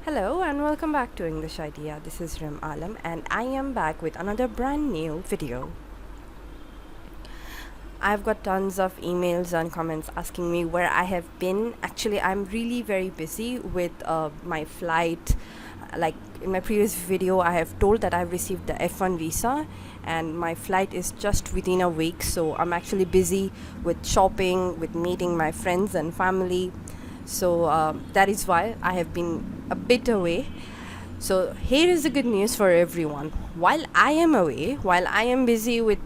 Hello and welcome back to English Idea. This is Rim Alam and I am back with another brand new video. I've got tons of emails and comments asking me where I have been. Actually, I'm really very busy with my flight. Like in my previous video, I have told that I've received the F1 visa and my flight is just within a week. So I'm actually busy with shopping, with meeting my friends and family. So that is why I have been a bit away. So here is the good news for everyone. While I am away, while I am busy with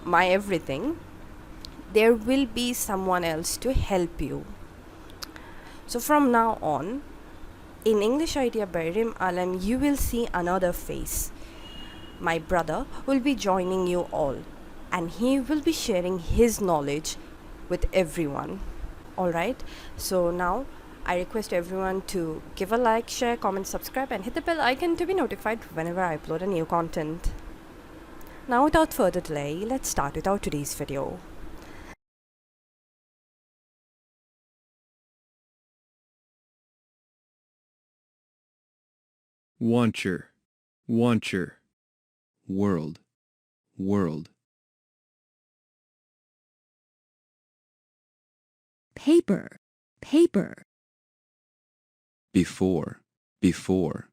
my everything, there will be someone else to help you. So from now on, in English Idea by Rim Alam, you will see another face. My brother will be joining you all and he will be sharing his knowledge with everyone. Alright, so now I request everyone to give a like, share, comment, subscribe and hit the bell icon to be notified whenever I upload a new content. Now without further delay, let's start with our today's video. Wancher, wancher, world, world. Paper, paper. Before, before.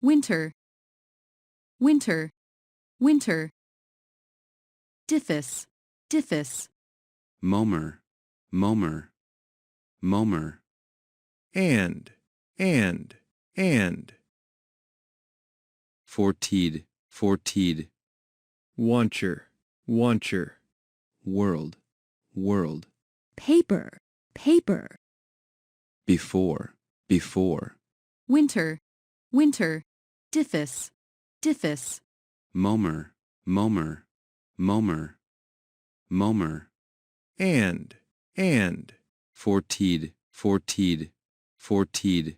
Winter, winter, winter. Diffus, diffus. Momer, momer, momer. And. Fortied, fortied. Wancher, wancher, world, world. Paper, paper. Before, before. Winter, winter. Diffus, diffus. Momer, momer, momer, momer. And. Fortied, fortied, fortied.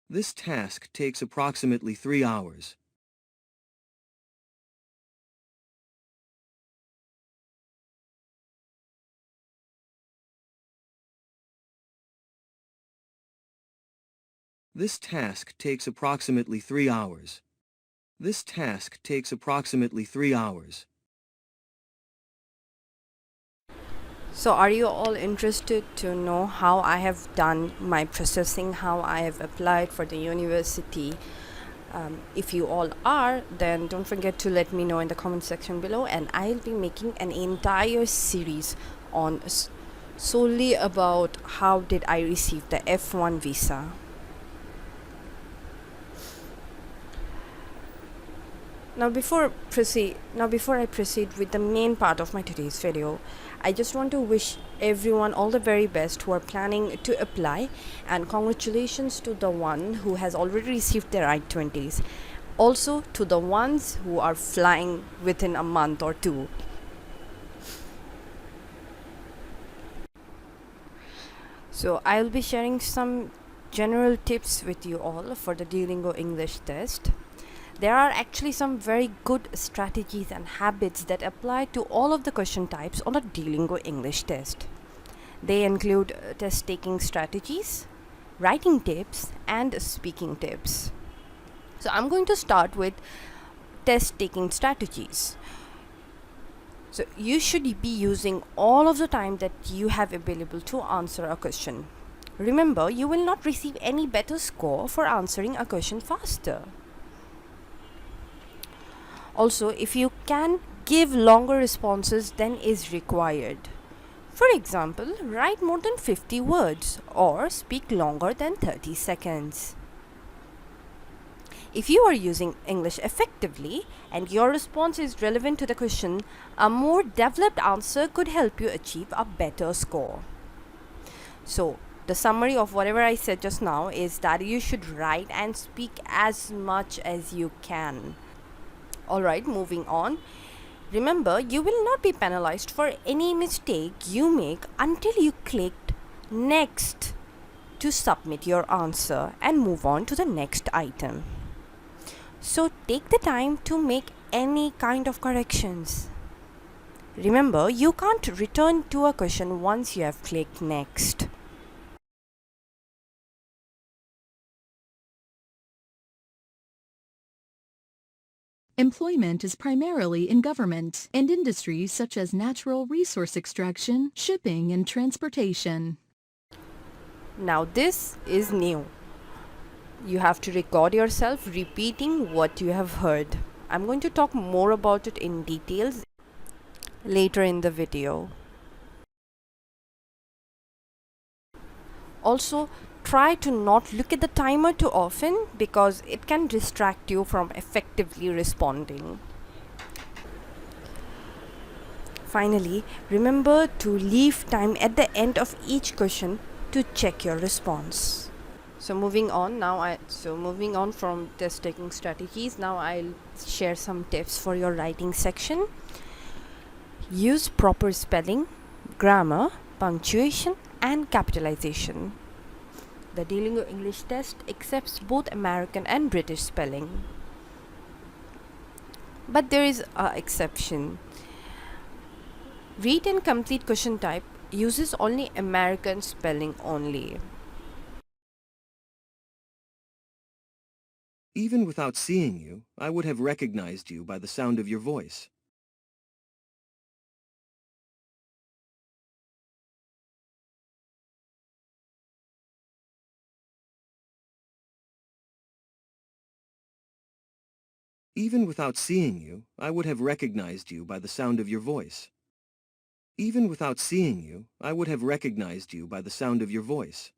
This task takes approximately 3 hours. This task takes approximately 3 hours. This task takes approximately 3 hours. So are you all interested to know how I have done my processing, how I have applied for the university? If you all are, then don't forget to let me know in the comment section below and I'll be making an entire series on solely about how did I receive the F1 visa. Now before I proceed with the main part of my today's video, I just want to wish everyone all the very best who are planning to apply, and congratulations to the one who has already received their I-20s. Also to the ones who are flying within a month or two. So I'll be sharing some general tips with you all for the Duolingo English test. There are actually some very good strategies and habits that apply to all of the question types on a Duolingo English test. They include test-taking strategies, writing tips, and speaking tips. So I'm going to start with test-taking strategies. So you should be using all of the time that you have available to answer a question. Remember, you will not receive any better score for answering a question faster. Also, if you can give longer responses than is required. For example, write more than 50 words or speak longer than 30 seconds. If you are using English effectively and your response is relevant to the question, a more developed answer could help you achieve a better score. So, the summary of whatever I said just now is that you should write and speak as much as you can. Alright, moving on. Remember, you will not be penalized for any mistake you make until you clicked next. to submit your answer and move on to the next item. So take the time to make any kind of corrections. Remember, you can't return to a question once you have clicked next. Employment is primarily in government and industries such as natural resource extraction, shipping, and transportation. Now this is new. You have to record yourself repeating what you have heard. I'm going to talk more about it in details later in the video. Also, try to not look at the timer too often because it can distract you from effectively responding. Finally, remember to leave time at the end of each question to check your response. Moving on from test taking strategies, now I'll share some tips for your writing section. Use proper spelling, grammar, punctuation, and capitalization. The Duolingo English test accepts both American and British spelling. But there is an exception. Read and complete question type uses only American spelling only. Even without seeing you, I would have recognized you by the sound of your voice. Even without seeing you, I would have recognized you by the sound of your voice. Even without seeing you, I would have recognized you by the sound of your voice.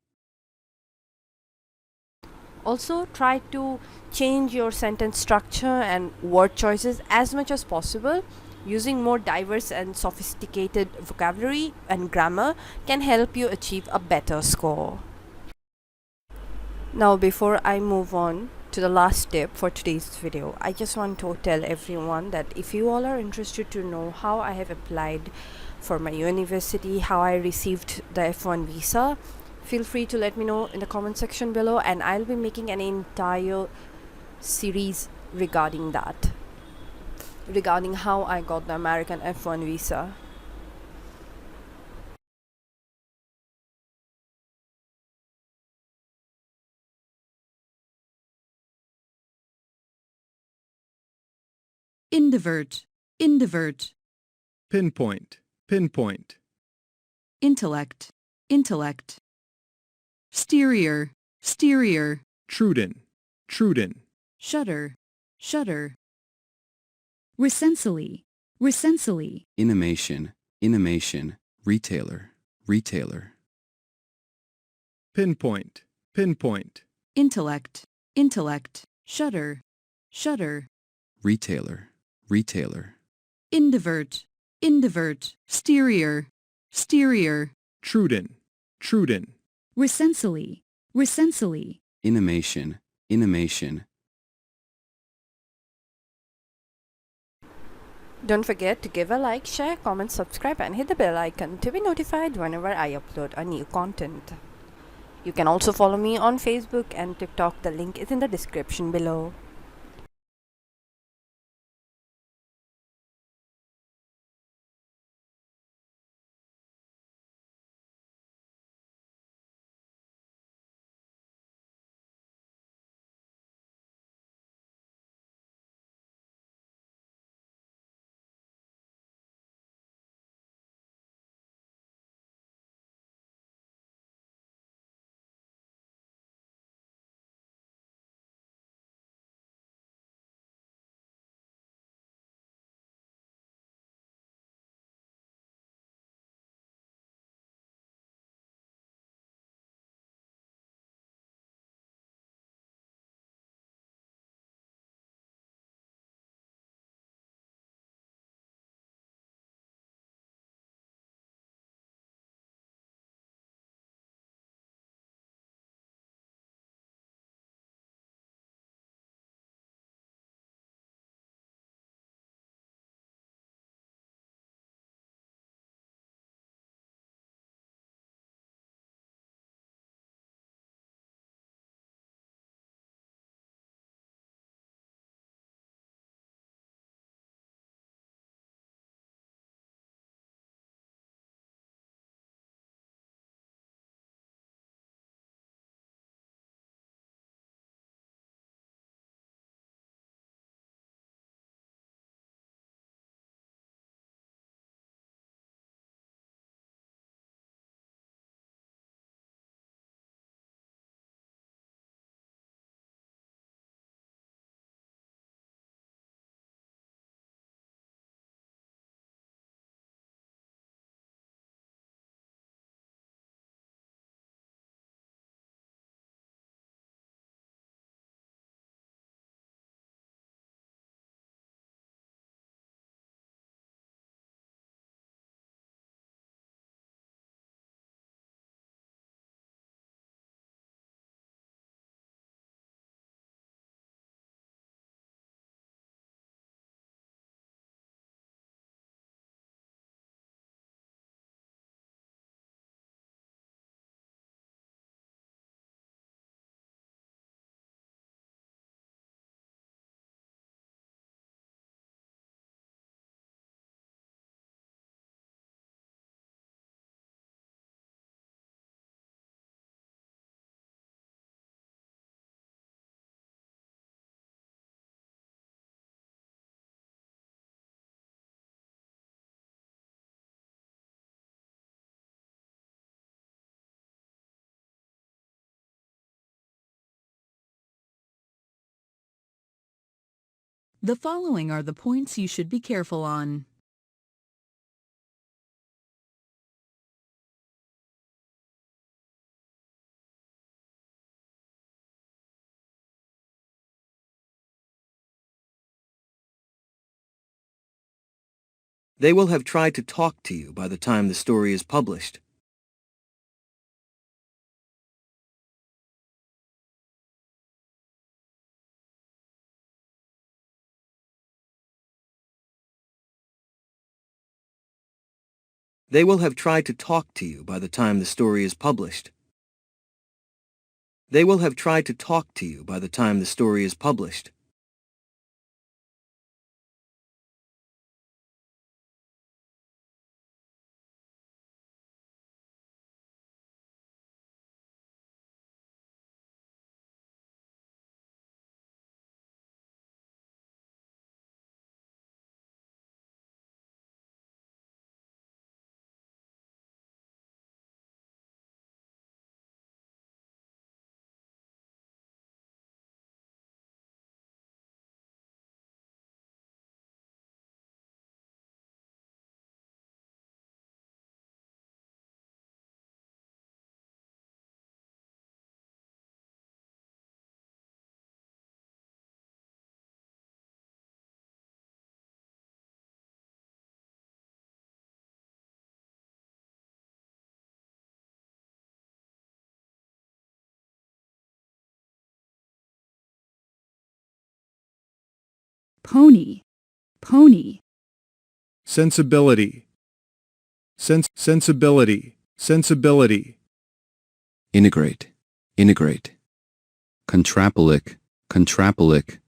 Also, try to change your sentence structure and word choices as much as possible. Using more diverse and sophisticated vocabulary and grammar can help you achieve a better score. Now, before I move on to the last tip for today's video, I just want to tell everyone that if you all are interested to know how I have applied for my university, how I received the F1 visa, feel free to let me know in the comment section below, and I'll be making an entire series regarding that, regarding how I got the American F1 visa. Indivert, indivert. Pinpoint, pinpoint. Intellect, intellect. Stereo, stereo. Truden, truden. Shudder, shudder. Recensally, recensally. Animation, animation. Retailer, retailer. Pinpoint, pinpoint. Intellect, intellect. Shudder, shudder. Retailer, retailer. Indivert, indivert. Stereo, stereo. Truden, truden. Recensally, recensally. Animation, animation. Don't forget to give a like, share, comment, subscribe, and hit the bell icon to be notified whenever I upload a new content. You can also follow me on Facebook and TikTok. The link is in the description below. The following are the points you should be careful on. They will have tried to talk to you by the time the story is published. They will have tried to talk to you by the time the story is published. They will have tried to talk to you by the time the story is published. Pony, pony. Sensibility. Sensibility. Sensibility. Integrate, integrate. Contrapolic, contrapolic.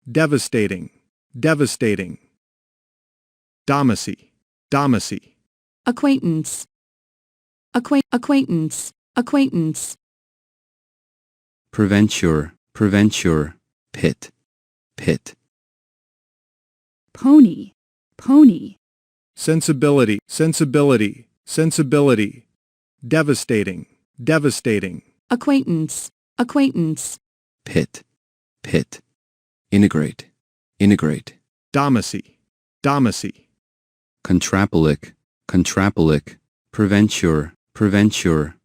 Devastating. Devastating. Domacy. Domacy. Acquaintance, acquaintance, acquaintance. Preventure, preventure. Pit, pit. Pony, pony. Sensibility. Sensibility. Sensibility. Devastating. Devastating. Acquaintance, acquaintance. Pit, pit. Integrate, integrate. Domacy. Domacy. Contrapolic, contrapolic. Preventure, preventure.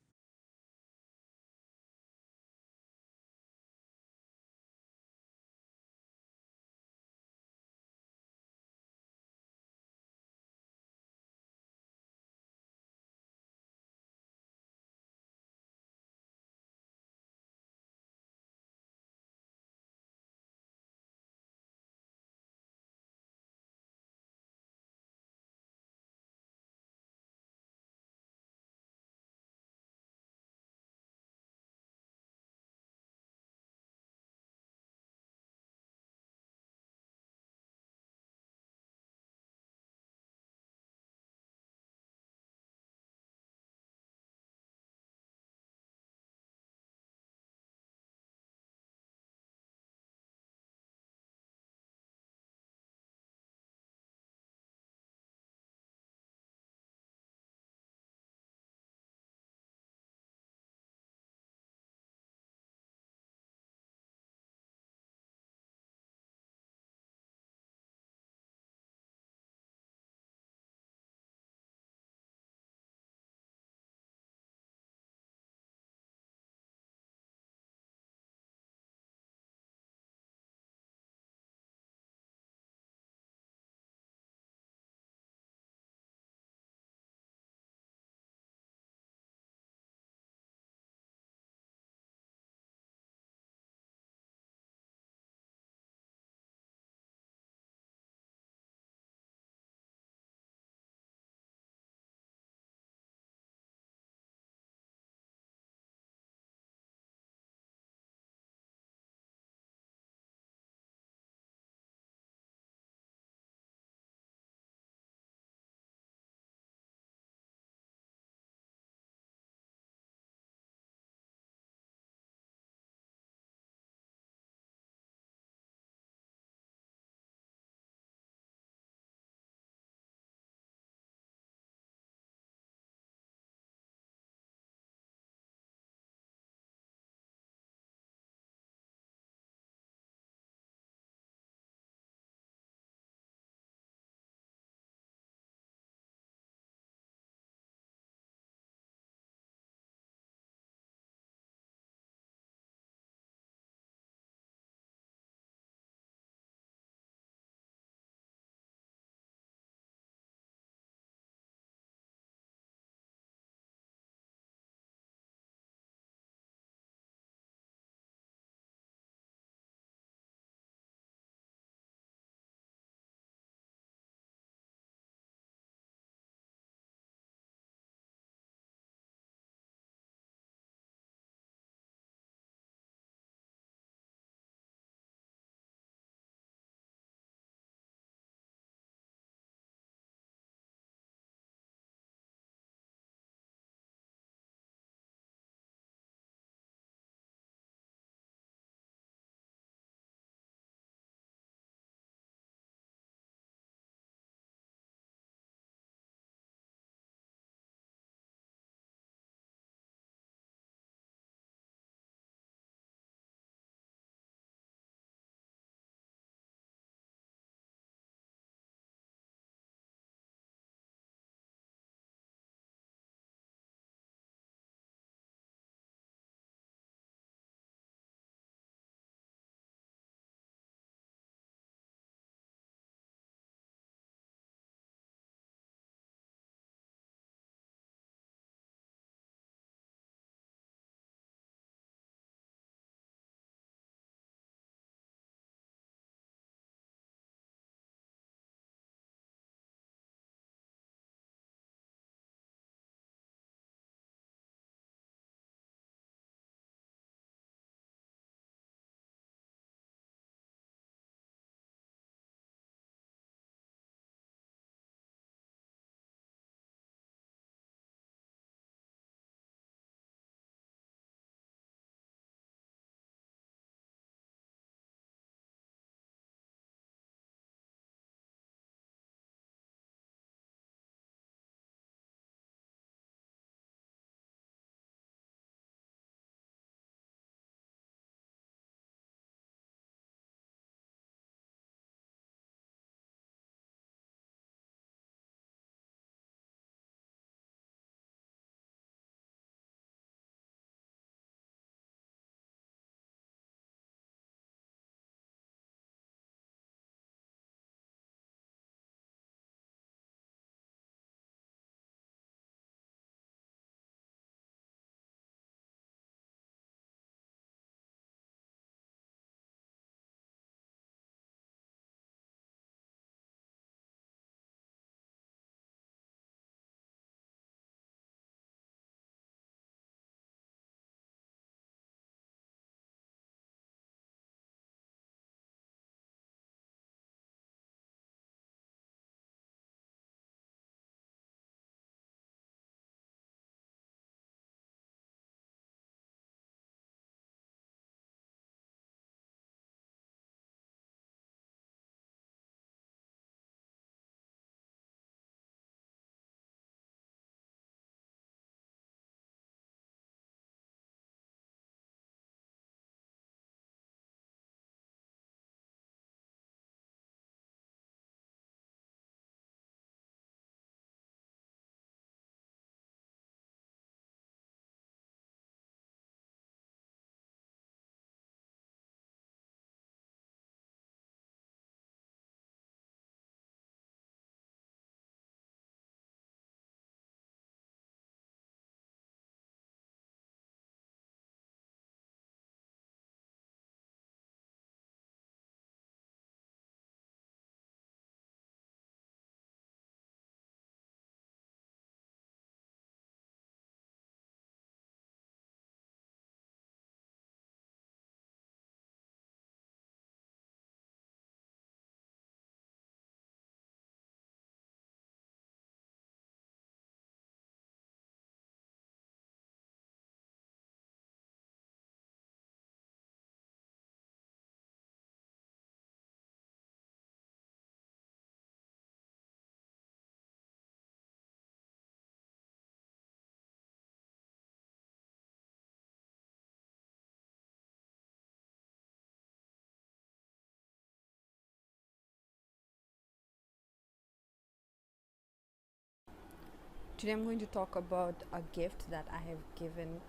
Today I'm going to talk about a gift that I have given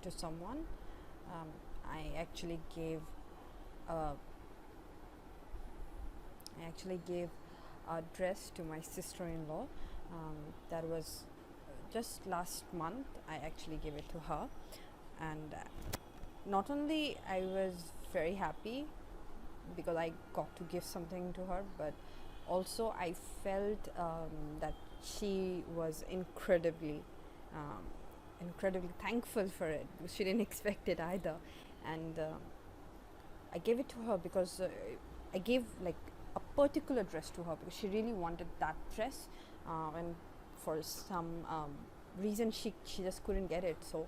to someone. Um, I actually gave a a dress to my sister-in-law. That was just last month. I actually gave it to her, and not only I was very happy because I got to give something to her, but also I felt that she was um, incredibly thankful for it. She didn't expect it either, and I gave it to her because I gave like a particular dress to her because she really wanted that dress, and for some reason she just couldn't get it. So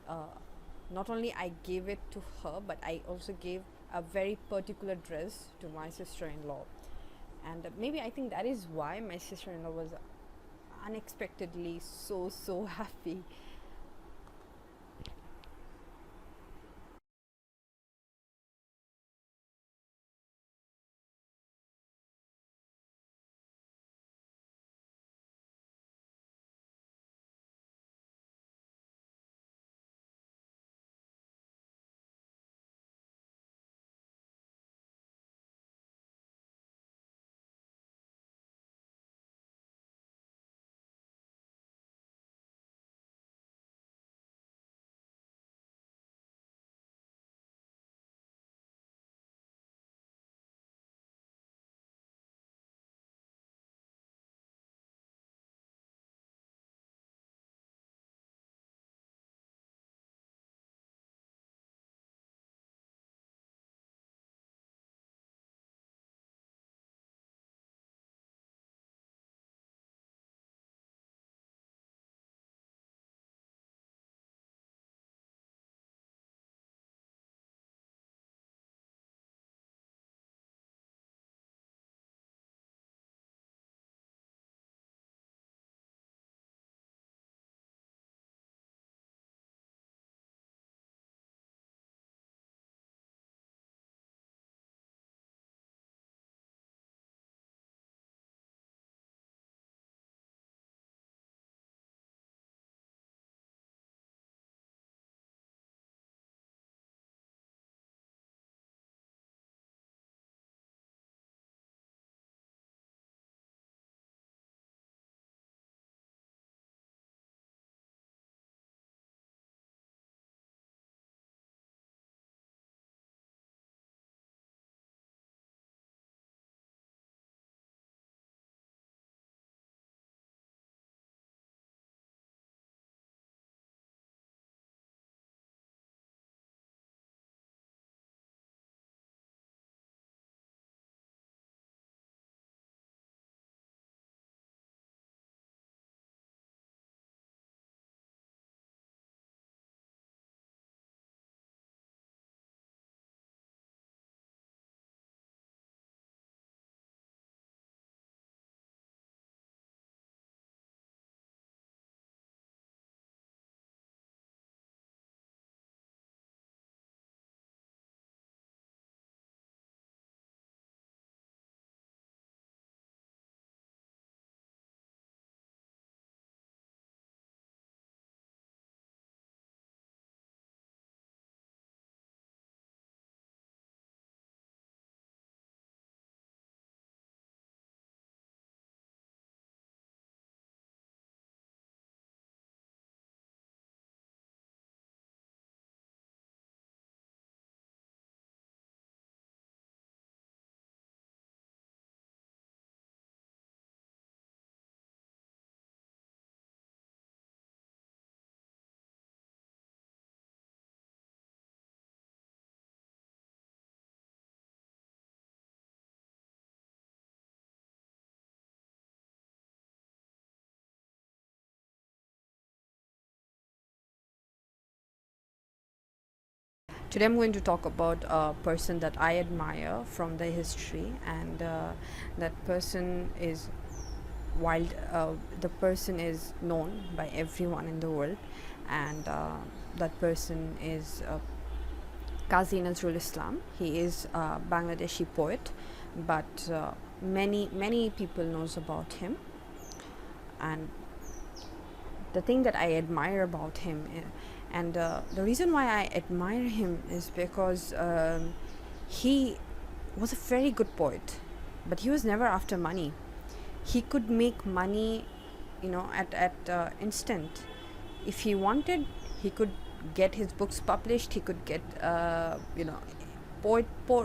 uh, not only I gave it to her, but I also gave a very particular dress to my sister-in-law, and maybe I think that is why my sister-in-law was unexpectedly so happy. Today I'm going to talk about a person that I admire from the history, and that person is wild. The person is known by everyone in the world, and that person is Qazi Nazrul Islam. He is a Bangladeshi poet, but many people knows about him, and the thing that I admire about him. And the reason why I admire him is because he was a very good poet, but he was never after money. He could make money, at instant. If he wanted, he could get his books published. He could get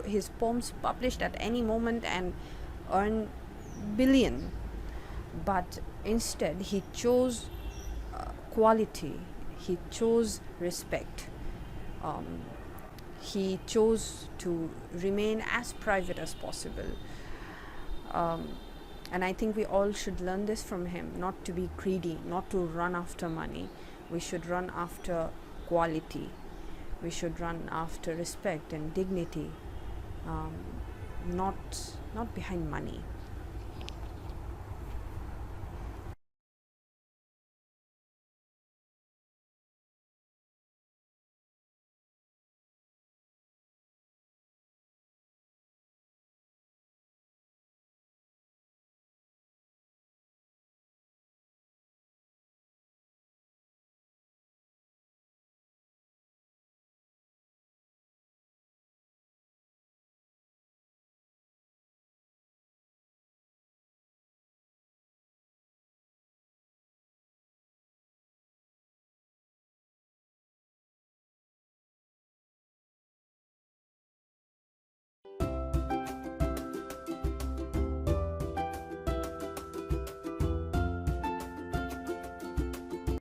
his poems published at any moment and earn billion. But instead he chose quality, he chose respect, he chose to remain as private as possible. And I think we all should learn this from him, not to be greedy, not to run after money. We should run after quality. We should run after respect and dignity, not behind money.